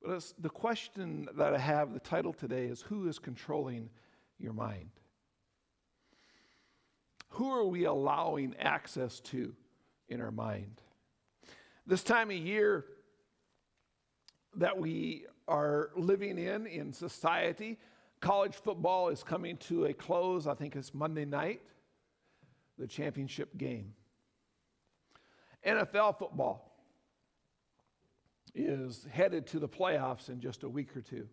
But the question that I have, the title today is, who is controlling your mind? Who are we allowing access to in our mind? This time of year that we are living in society, college football is coming to a close. I think it's Monday night, the championship game. NFL football is headed to the playoffs in just a week or two.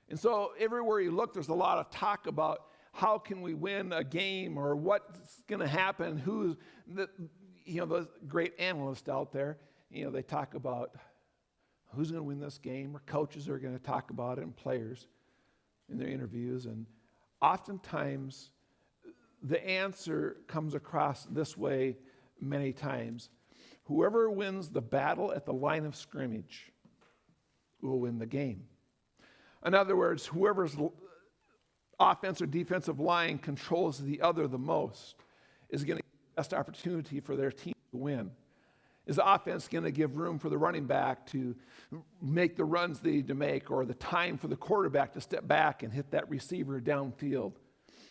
And so everywhere you look, there's a lot of talk about how can we win a game, or what's going to happen. Who's the great analysts out there, they talk about who's going to win this game, or coaches are going to talk about it, and players in their interviews. And oftentimes the answer comes across this way many times: whoever wins the battle at the line of scrimmage will win the game. In other words, whoever's offense or defensive line controls the other the most is going to get the best opportunity for their team to win. Is the offense going to give room for the running back to make the runs they need to make, or the time for the quarterback to step back and hit that receiver downfield?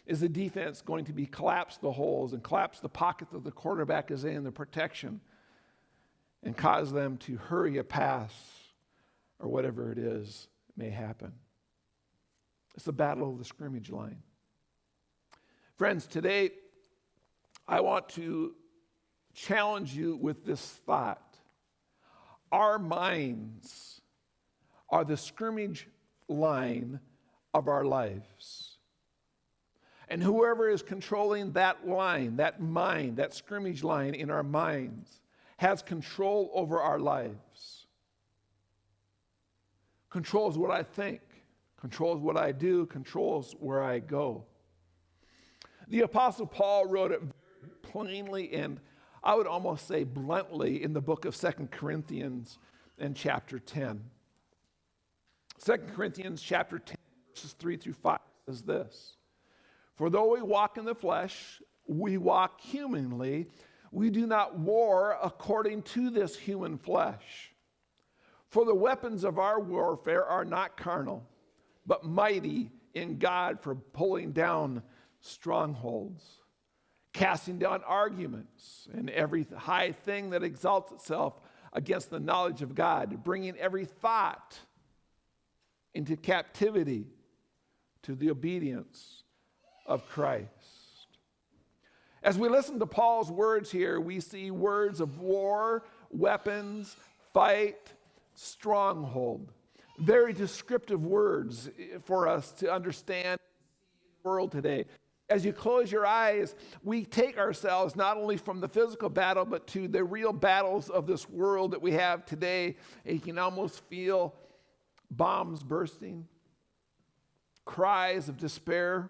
Is the defense going to be collapse the holes and collapse the pocket that the quarterback is in, the protection, and cause them to hurry a pass, or whatever it is may happen? It's the battle of the scrimmage line. Friends, today I want to challenge you with this thought. Our minds are the scrimmage line of our lives. And whoever is controlling that line, that mind, that scrimmage line in our minds, has control over our lives. Controls what I think, controls what I do, controls where I go. The Apostle Paul wrote it very plainly, and I would almost say bluntly, in the book of 2 Corinthians in chapter 10. 2 Corinthians chapter 10, verses 3 through 5 says this: "For though we walk in the flesh, we walk humanly. We do not war according to this human flesh. For the weapons of our warfare are not carnal, but mighty in God for pulling down strongholds, casting down arguments and every high thing that exalts itself against the knowledge of God, bringing every thought into captivity to the obedience of Christ." As we listen to Paul's words here, we see words of war, weapons, fight, stronghold. Very descriptive words for us to understand the world today. As you close your eyes, we take ourselves not only from the physical battle, but to the real battles of this world that we have today. And you can almost feel bombs bursting, cries of despair,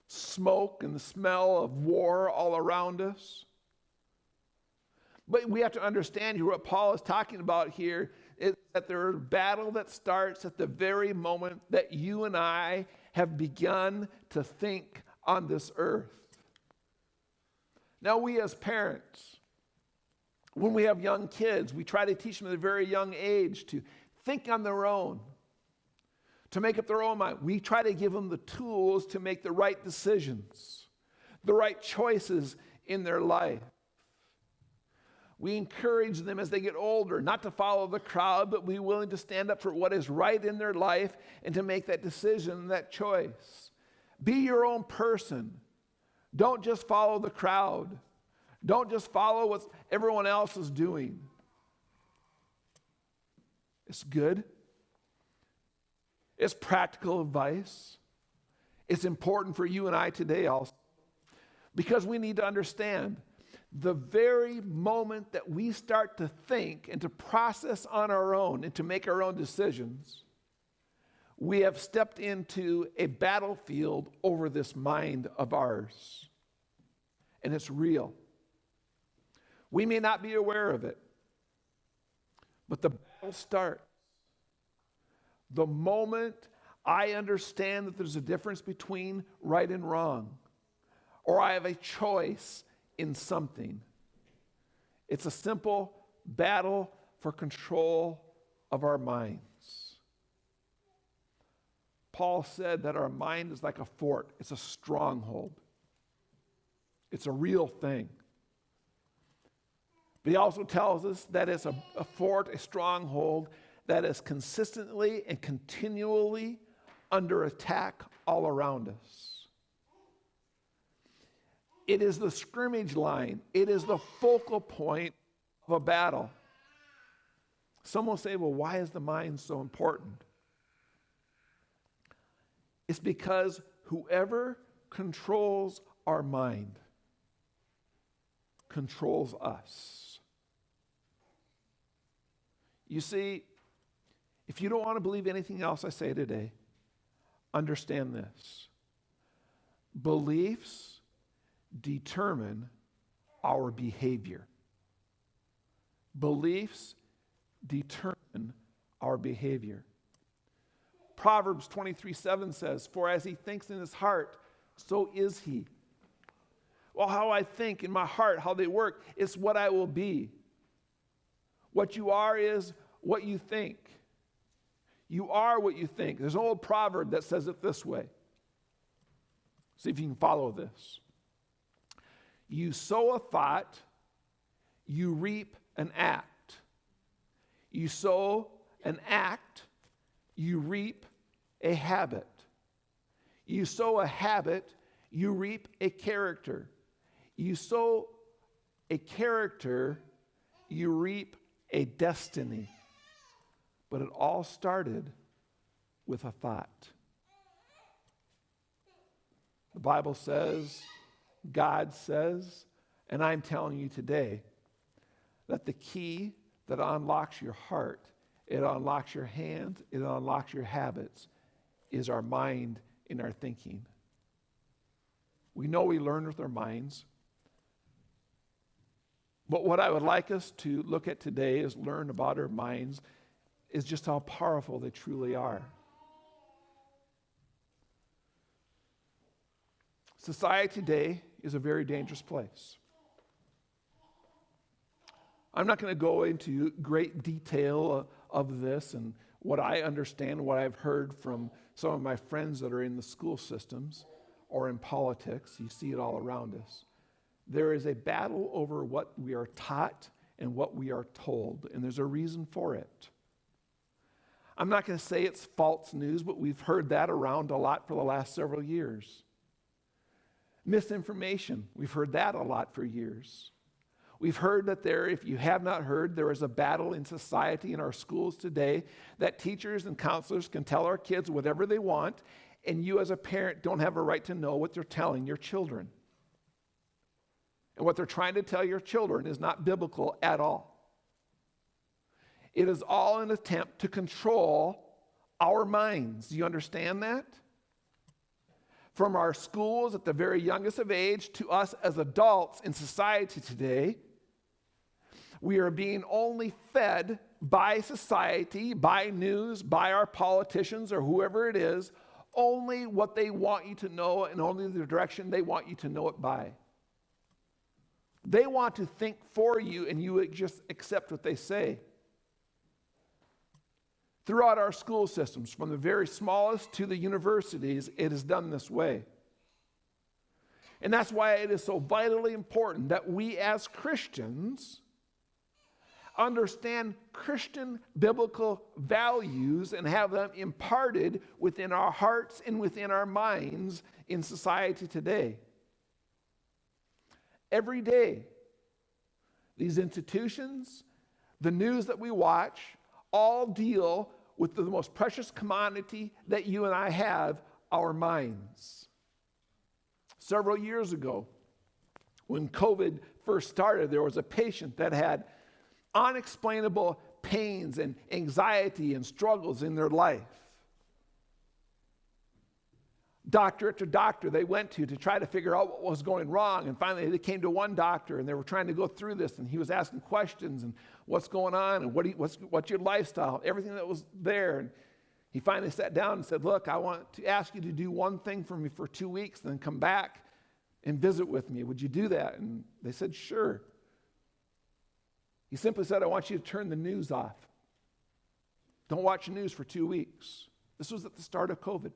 smoke and the smell of war all around us. But we have to understand here what Paul is talking about here is that there is a battle that starts at the very moment that you and I have begun to think on this earth. Now, we as parents, when we have young kids, we try to teach them at a very young age to think on their own, to make up their own mind. We try to give them the tools to make the right decisions, the right choices in their life. We encourage them as they get older not to follow the crowd, but be willing to stand up for what is right in their life and to make that decision, that choice. Be your own person. Don't just follow the crowd. Don't just follow what everyone else is doing. It's good. It's practical advice. It's important for you and I today also, because we need to understand the very moment that we start to think and to process on our own and to make our own decisions, we have stepped into a battlefield over this mind of ours. And it's real. We may not be aware of it, but the battle starts the moment I understand that there's a difference between right and wrong, or I have a choice in something. It's a simple battle for control of our minds. Paul said that our mind is like a fort. It's a stronghold. It's a real thing. But he also tells us that it's a fort, a stronghold that is consistently and continually under attack all around us. It is the scrimmage line. It is the focal point of a battle. Some will say, well, why is the mind so important? It's because whoever controls our mind controls us. You see, if you don't want to believe anything else I say today, understand this. Beliefs determine our behavior. Beliefs determine our behavior. Proverbs 23:7 says, "For as he thinks in his heart, so is he." Well, how I think in my heart, how they work, it's what I will be. What you are is what you think. You are what you think. There's an old proverb that says it this way. See if you can follow this. You sow a thought, you reap an act. You sow an act, you reap a habit. You sow a habit, you reap a character. You sow a character, you reap a destiny. But it all started with a thought. The Bible says, God says, and I'm telling you today, that the key that unlocks your heart, it unlocks your hands, it unlocks your habits, is our mind and our thinking. We know we learn with our minds. But what I would like us to look at today is learn about our minds, is just how powerful they truly are. Society today is a very dangerous place. I'm not going to go into great detail of this and what I understand, what I've heard from some of my friends that are in the school systems or in politics. You see it all around us. There is a battle over what we are taught and what we are told, and there's a reason for it. I'm not going to say it's false news, but we've heard that around a lot for the last several years. Misinformation, we've heard that a lot for years. We've heard that if you have not heard, there is a battle in society in our schools today that teachers and counselors can tell our kids whatever they want, and you as a parent don't have a right to know what they're telling your children. And what they're trying to tell your children is not biblical at all. It is all an attempt to control our minds. Do you understand that? From our schools at the very youngest of age to us as adults in society today, we are being only fed by society, by news, by our politicians or whoever it is, only what they want you to know and only the direction they want you to know it by. They want to think for you and you just accept what they say. Throughout our school systems, from the very smallest to the universities, it is done this way. And that's why it is so vitally important that we as Christians understand Christian biblical values and have them imparted within our hearts and within our minds in society today. Every day, these institutions, the news that we watch, all deal with the most precious commodity that you and I have, our minds. Several years ago, when COVID first started, there was a patient that had unexplainable pains and anxiety and struggles in their life. Doctor after doctor they went to try to figure out what was going wrong. And finally they came to one doctor and they were trying to go through this, and he was asking questions and what's going on and what's your lifestyle, everything that was there. And he finally sat down and said, look, I want to ask you to do one thing for me for 2 weeks and then come back and visit with me. Would you do that? And they said, sure. He simply said, I want you to turn the news off. Don't watch the news for 2 weeks. This was at the start of COVID.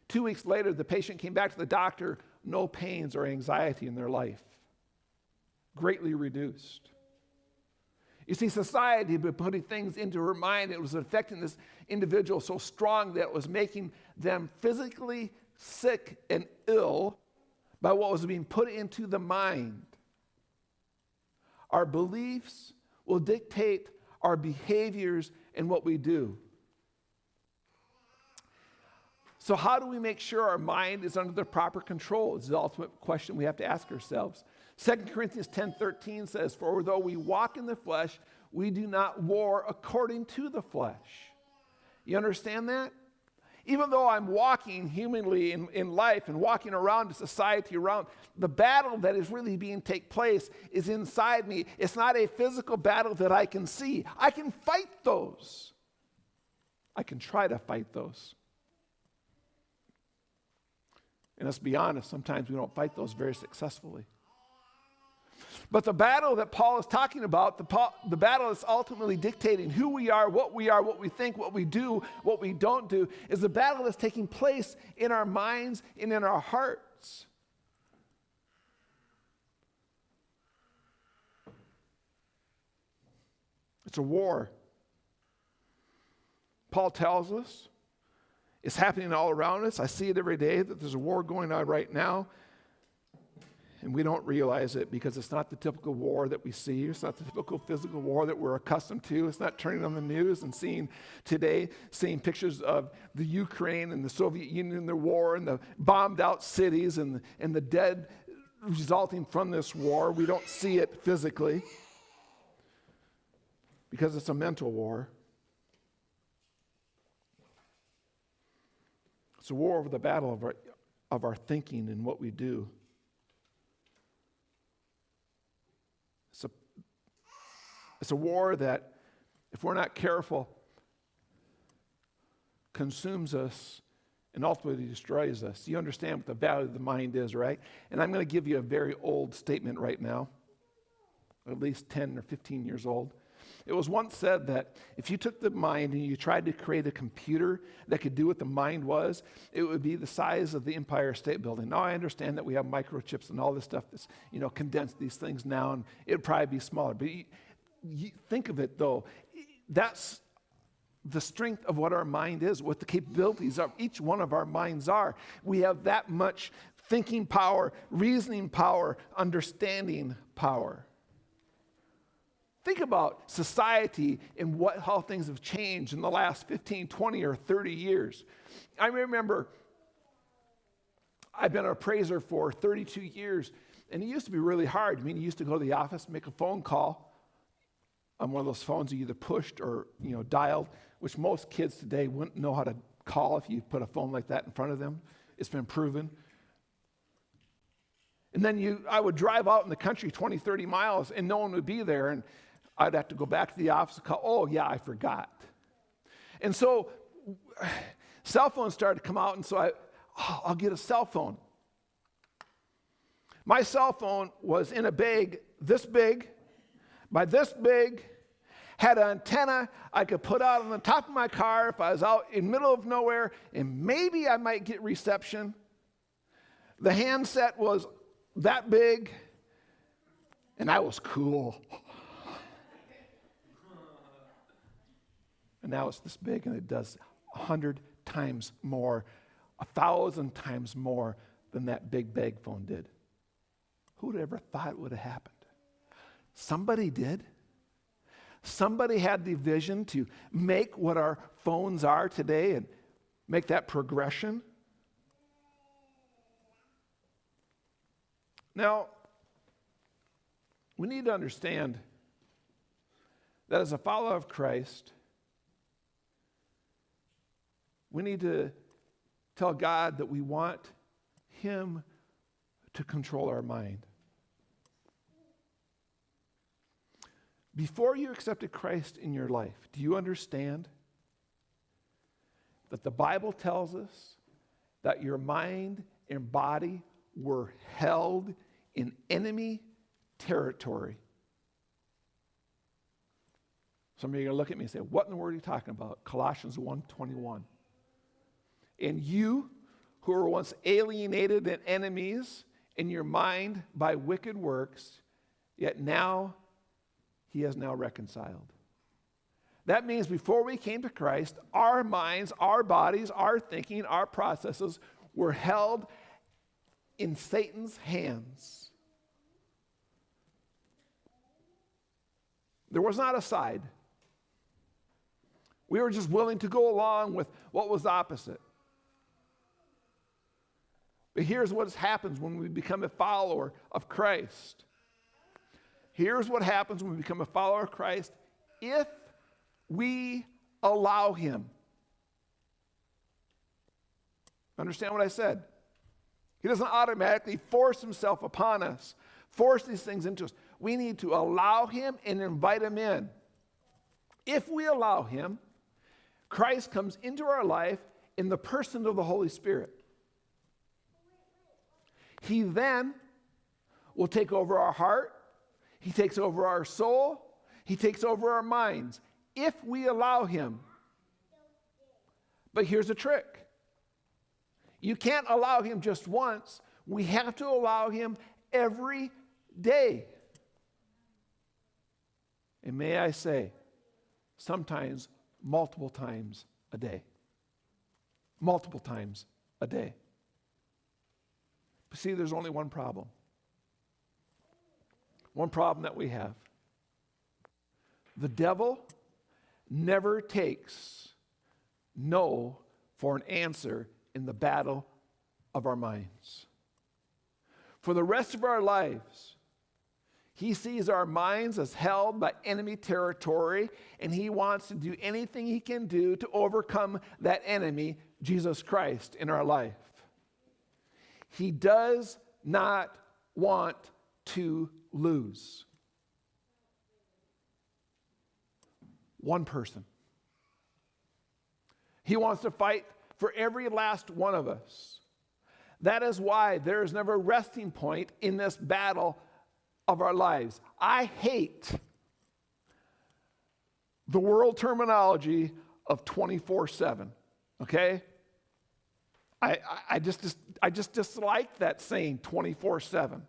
2 weeks later, the patient came back to the doctor, no pains or anxiety in their life, greatly reduced. You see, society had been putting things into her mind. It was affecting this individual so strong that it was making them physically sick and ill by what was being put into the mind. Our beliefs will dictate our behaviors and what we do. So how do we make sure our mind is under the proper control? It's the ultimate question we have to ask ourselves. 2 Corinthians 10:13 says, "For though we walk in the flesh, we do not war according to the flesh." You understand that? Even though I'm walking humanly in life and walking around the society around, the battle that is really being take place is inside me. It's not a physical battle that I can see. I can fight those. I can try to fight those. And let's be honest, sometimes we don't fight those very successfully. But the battle that Paul is talking about, the battle that's ultimately dictating who we are, what we think, what we do, what we don't do, is the battle that's taking place in our minds and in our hearts. It's a war. Paul tells us it's happening all around us. I see it every day that there's a war going on right now. And we don't realize it because it's not the typical war that we see. It's not the typical physical war that we're accustomed to. It's not turning on the news and seeing pictures of the Ukraine and the Soviet Union in the war and the bombed out cities and the dead resulting from this war. We don't see it physically because it's a mental war. It's a war over the battle of our thinking and what we do. It's a war that, if we're not careful, consumes us and ultimately destroys us. You understand what the value of the mind is, right? And I'm going to give you a very old statement right now, at least 10 or 15 years old. It was once said that if you took the mind and you tried to create a computer that could do what the mind was, it would be the size of the Empire State Building. Now, I understand that we have microchips and all this stuff that's, condensed these things now, and it would probably be smaller. But you think of it, though. That's the strength of what our mind is, what the capabilities of each one of our minds are. We have that much thinking power, reasoning power, understanding power. Think about society and how things have changed in the last 15, 20, or 30 years. I remember I've been an appraiser for 32 years, and it used to be really hard. You used to go to the office, make a phone call on one of those phones you either pushed or dialed, which most kids today wouldn't know how to call if you put a phone like that in front of them. It's been proven. And then I would drive out in the country 20, 30 miles, and no one would be there, and I'd have to go back to the office and call, oh, yeah, I forgot. And so cell phones started to come out, and so I'll get a cell phone. My cell phone was in a bag this big, by this big, had an antenna I could put out on the top of my car if I was out in the middle of nowhere, and maybe I might get reception. The handset was that big, and I was cool. And now it's this big, and it does 100 times more, 1,000 times more than that big bag phone did. Who would have ever thought it would have happened? Somebody did. Somebody had the vision to make what our phones are today and make that progression. Now, we need to understand that as a follower of Christ, we need to tell God that we want Him to control our mind. Before you accepted Christ in your life, do you understand that the Bible tells us that your mind and body were held in enemy territory? Some of you are going to look at me and say, what in the world are you talking about? Colossians 1:21. And you who were once alienated and enemies in your mind by wicked works, yet now he has now reconciled. That means before we came to Christ, our minds, our bodies, our thinking, our processes were held in Satan's hands. There was not a side. We were just willing to go along with what was opposite. But here's what happens when we become a follower of Christ. Here's what happens when we become a follower of Christ if we allow him. Understand what I said? He doesn't automatically force himself upon us, force these things into us. We need to allow him and invite him in. If we allow him, Christ comes into our life in the person of the Holy Spirit. He then will take over our heart. He takes over our soul. He takes over our minds, if we allow him. But here's a trick. You can't allow him just once. We have to allow him every day. And may I say, sometimes multiple times a day. Multiple times a day. But see, there's only one problem. One problem that we have. The devil never takes no for an answer in the battle of our minds. For the rest of our lives, he sees our minds as held by enemy territory, and he wants to do anything he can do to overcome that enemy, Jesus Christ, in our life. He does not want to lose. One person. He wants to fight for every last one of us. That is why there is never a resting point in this battle of our lives. I hate the world terminology of 24/7, okay? I just dislike that saying 24/7.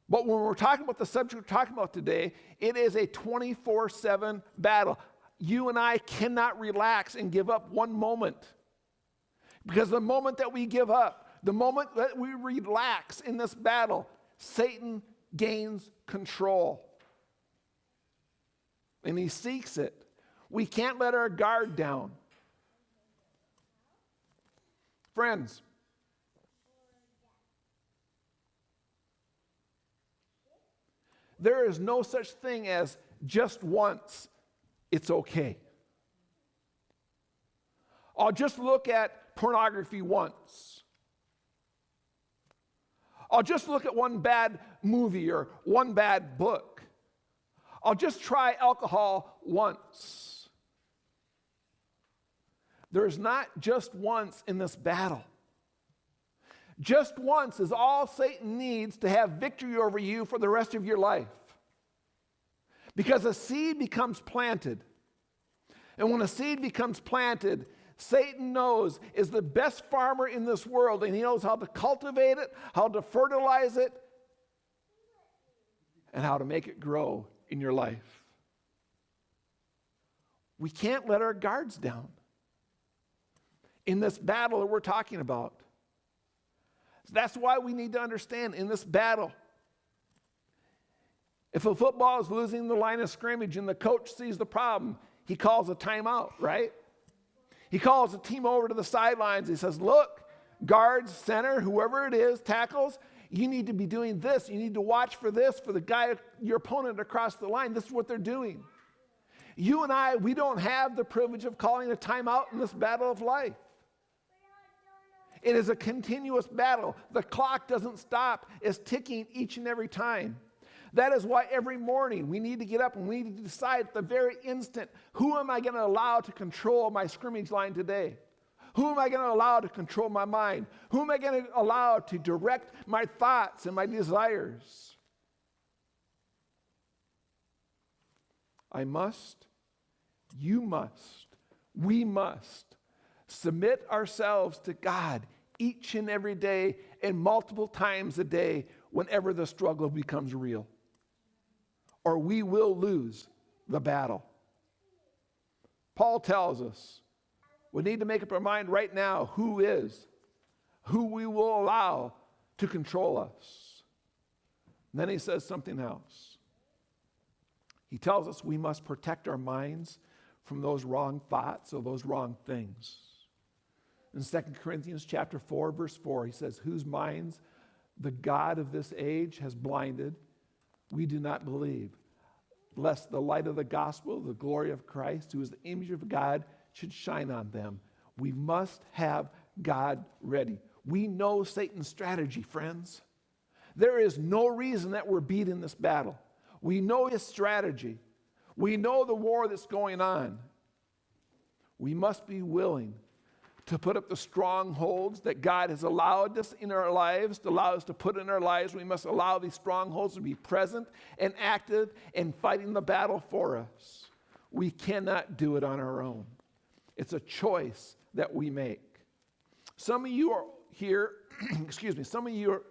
But when we're talking about the subject we're talking about today, it is a 24/7 battle. You and I cannot relax and give up one moment. Because the moment that we give up, the moment that we relax in this battle, Satan gains control. And he seeks it. We can't let our guard down. Friends, there is no such thing as just once, it's okay. I'll just look at pornography once. I'll just look at one bad movie or one bad book. I'll just try alcohol once. There's not just once in this battle. Just once is all Satan needs to have victory over you for the rest of your life. Because a seed becomes planted. And when a seed becomes planted, Satan knows is the best farmer in this world, and he knows how to cultivate it, how to fertilize it, and how to make it grow in your life. We can't let our guards down in this battle that we're talking about. That's why we need to understand in this battle, if a football is losing the line of scrimmage and the coach sees the problem, he calls a timeout, right? He calls the team over to the sidelines. He says, look, guards, center, whoever it is, tackles, you need to be doing this. You need to watch for this, for the guy, your opponent across the line. This is what they're doing. You and I, we don't have the privilege of calling a timeout in this battle of life. It is a continuous battle. The clock doesn't stop. It's ticking each and every time. That is why every morning we need to get up and we need to decide at the very instant, who am I going to allow to control my scrimmage line today? Who am I going to allow to control my mind? Who am I going to allow to direct my thoughts and my desires? I must, you must, we must submit ourselves to God each and every day and multiple times a day whenever the struggle becomes real. Or we will lose the battle. Paul tells us we need to make up our mind right now who we will allow to control us. And then he says something else. He tells us we must protect our minds from those wrong thoughts or those wrong things. In 2 Corinthians chapter 4, verse 4, he says, whose minds the God of this age has blinded, we do not believe, lest the light of the gospel, the glory of Christ, who is the image of God, should shine on them. We must have God ready. We know Satan's strategy, friends. There is no reason that we're beat in this battle. We know his strategy. We know the war that's going on. We must be willing to put up the strongholds that God has allowed us in our lives, to allow us to put in our lives. We must allow these strongholds to be present and active in fighting the battle for us. We cannot do it on our own. It's a choice that we make. Some of you are here, some of you are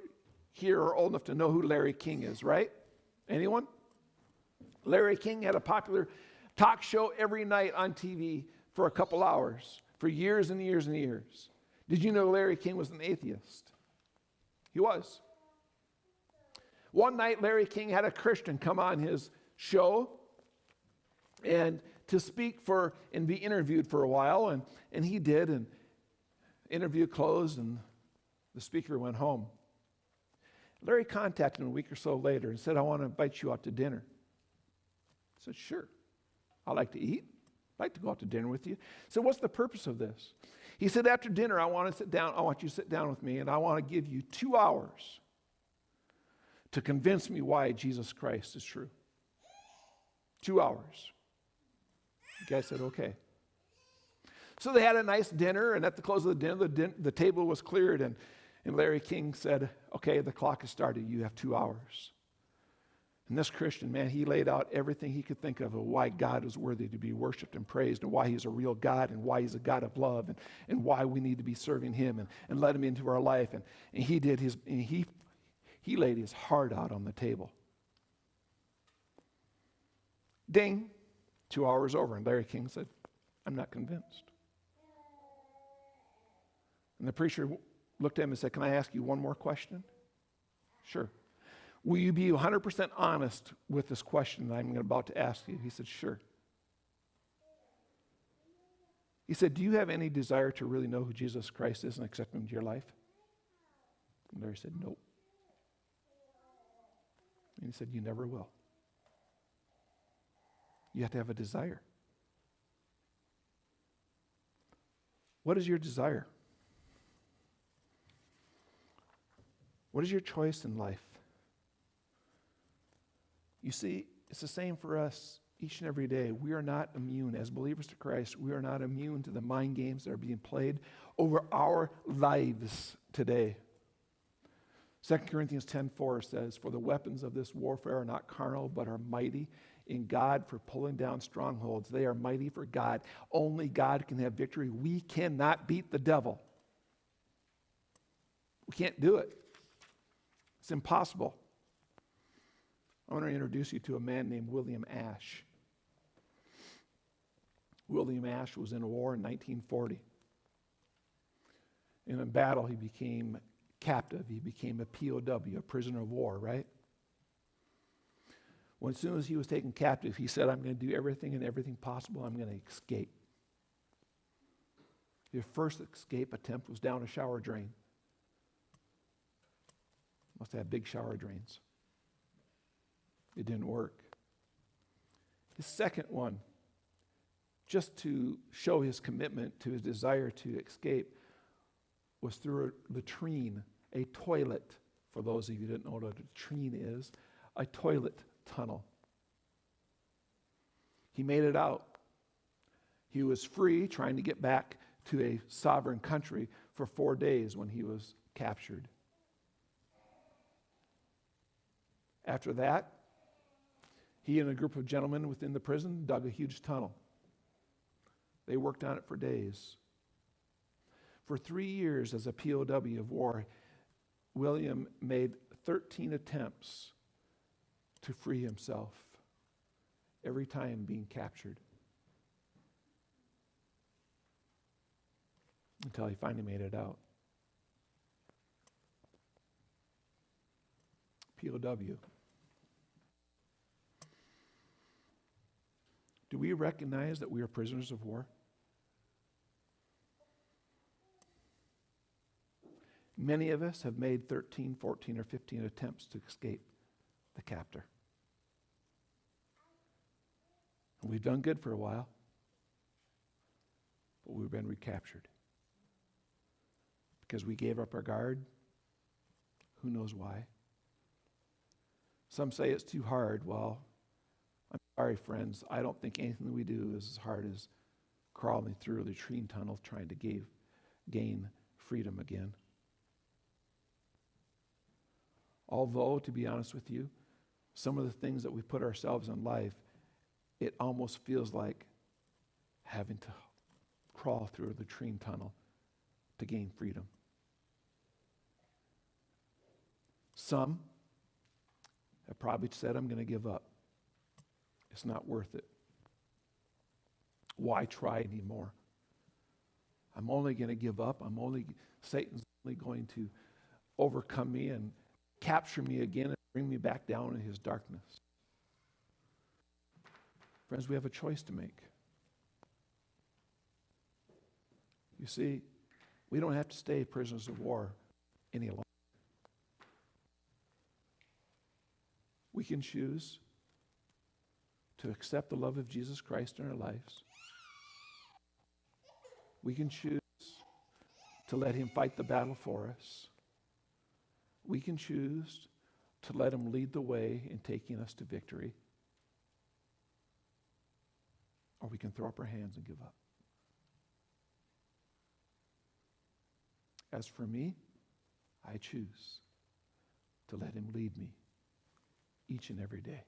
here are old enough to know who Larry King is, right? Anyone? Larry King had a popular talk show every night on TV for a couple hours for years and years and years. Did you know Larry King was an atheist? He was. One night, Larry King had a Christian come on his show and to speak for and be interviewed for a while, and he did, and interview closed, and the speaker went home. Larry contacted him a week or so later and said, I want to invite you out to dinner. I said, sure. I like to eat. I'd like to go out to dinner with you. So what's the purpose of this? He said, after dinner, I want you to sit down with me, and I want to give you 2 hours to convince me why Jesus Christ is true. 2 hours. The guy said, okay. So they had a nice dinner, and at the close of the dinner, the table was cleared, and Larry King said, okay, the clock has started. You have 2 hours. And this Christian, man, he laid out everything he could think of why God is worthy to be worshiped and praised, and why he's a real God, and why he's a God of love, and why we need to be serving him and let him into our life. And he laid his heart out on the table. Ding, 2 hours over. And Larry King said, I'm not convinced. And the preacher looked at him and said, can I ask you one more question? Sure. Will you be 100% honest with this question that I'm about to ask you? He said, sure. He said, do you have any desire to really know who Jesus Christ is and accept him into your life? And Larry said, nope. And he said, you never will. You have to have a desire. What is your desire? What is your choice in life? You see, it's the same for us each and every day. We are not immune. As believers to Christ, we are not immune to the mind games that are being played over our lives today. 2 Corinthians 10:4 says, for the weapons of this warfare are not carnal, but are mighty in God for pulling down strongholds. They are mighty for God. Only God can have victory. We cannot beat the devil. We can't do it. It's impossible. I want to introduce you to a man named William Ashe. William Ashe was in a war in 1940. In a battle, he became captive. He became a POW, a prisoner of war, right? Well, as soon as he was taken captive, he said, I'm going to do everything possible. I'm going to escape. His first escape attempt was down a shower drain. Must have big shower drains. It didn't work. His second one, just to show his commitment to his desire to escape, was through a latrine, a toilet. For those of you who didn't know what a latrine is, a toilet tunnel. He made it out. He was free, trying to get back to a sovereign country for 4 days when he was captured. After that, He and a group of gentlemen within the prison dug a huge tunnel. They worked on it for days. For 3 years as a POW of war, William made 13 attempts to free himself, every time being captured, until he finally made it out. POW. Do we recognize that we are prisoners of war? Many of us have made 13, 14, or 15 attempts to escape the captor. And we've done good for a while, but we've been recaptured. Because we gave up our guard. Who knows why? Some say it's too hard. Well, I'm sorry, friends. I don't think anything we do is as hard as crawling through the latrine tunnel trying to gain freedom again. Although, to be honest with you, some of the things that we put ourselves in life, it almost feels like having to crawl through the latrine tunnel to gain freedom. Some have probably said, I'm going to give up. It's not worth it. Why try anymore? I'm only going to give up. Satan's only going to overcome me and capture me again and bring me back down in his darkness. Friends, we have a choice to make. You see, we don't have to stay prisoners of war any longer. We can choose to accept the love of Jesus Christ in our lives. We can choose to let him fight the battle for us. We can choose to let him lead the way in taking us to victory. Or we can throw up our hands and give up. As for me, I choose to let him lead me each and every day.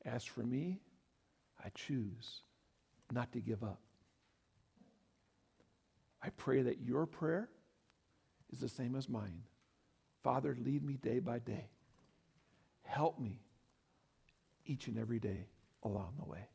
As for me, I choose not to give up. I pray that your prayer is the same as mine. Father, lead me day by day. Help me each and every day along the way.